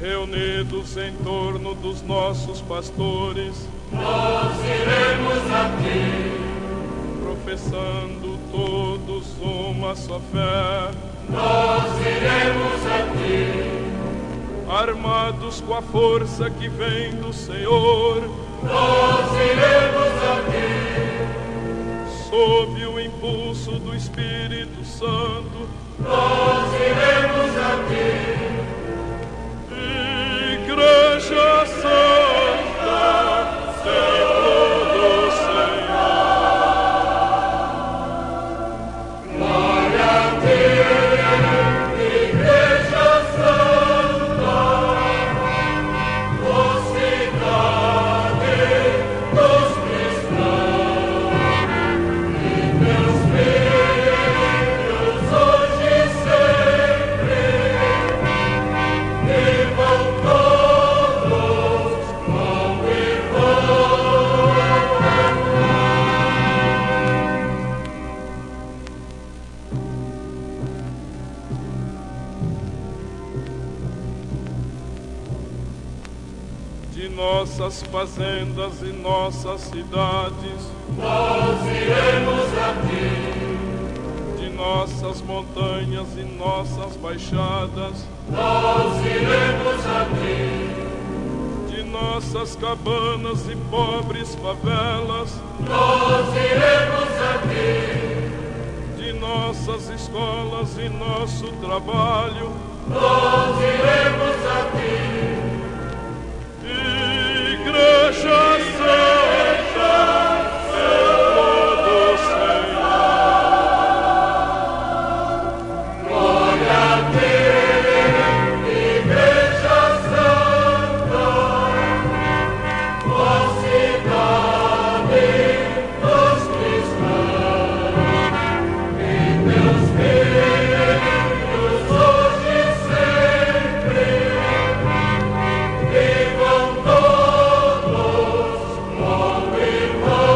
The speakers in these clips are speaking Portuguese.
Reunidos em torno dos nossos pastores, nós iremos a ti. Professando todos uma só fé, nós iremos a ti. Armados com a força que vem do Senhor, nós iremos a ti. Sob o impulso do Espírito Santo, nós iremos a ti. Igreja Santa, templo do Senhor. Glória a ti, Igreja Santa, mocidade dos cristãos, e teus filhos hoje e sempre, vivam todos como irmãos. De nossas fazendas e nossas cidades, Nós iremos a ti. de nossas montanhas e nossas baixadas, Nós iremos a ti. de nossas cabanas e pobres favelas, Nós iremos a ti. de nossas escolas e nosso trabalho, Nós iremos a ti. Igreja Santa, templo do Senhor. Glória a ti, Igreja Santa, mocidade dos cristãos, e teus filhos hoje e sempre, vivam todos como irmãos.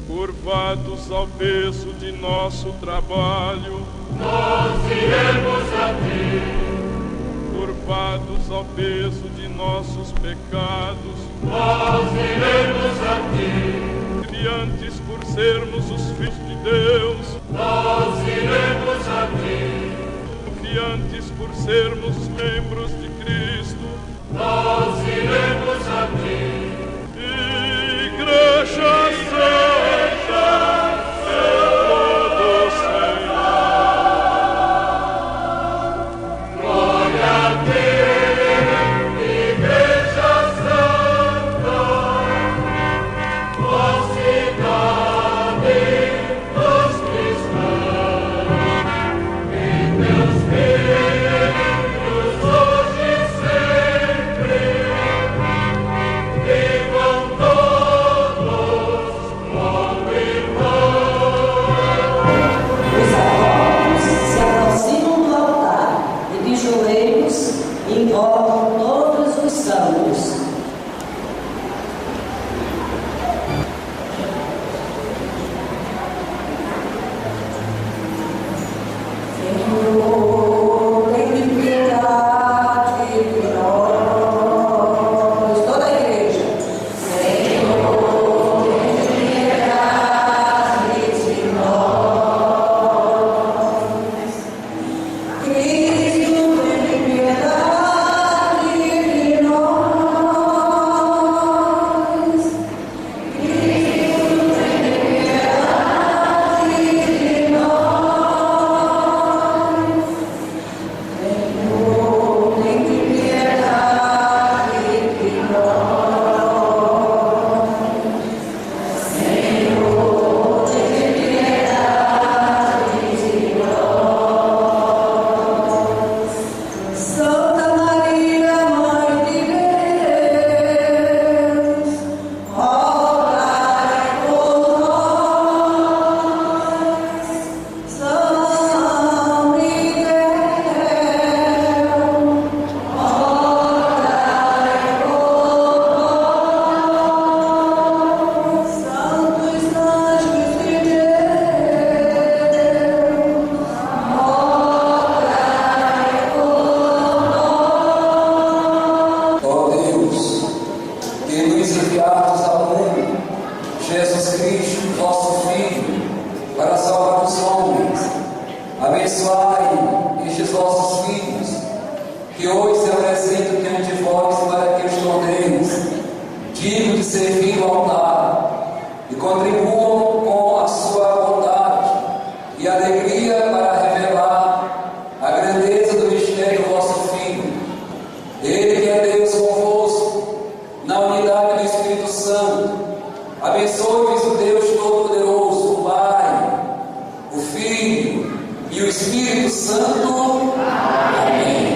Curvados ao peso de nosso trabalho, Nós iremos a ti. curvados ao peso de nossos pecados, Nós iremos a ti. confiantes por sermos os filhos de Deus, Nós iremos a ti. confiantes por sermos membros de Cristo, Nós iremos a ti. Igreja Santa, templo do Senhor. Glória a ti, Igreja Santa, mocidade dos cristãos, e teus filhos hoje e sempre, palavra dos homens. Abençoai estes vossos filhos, que hoje se apresentam diante de vós para que os torneis digno de servir o altar e contribuam com a sua bondade e alegria para revelar a grandeza do mistério do vosso Filho. Ele que é Deus convosco, na unidade do Espírito Santo, abençoe-vos o Deus Todo-Poderoso, o Pai, o Filho e o Espírito Santo. Amém.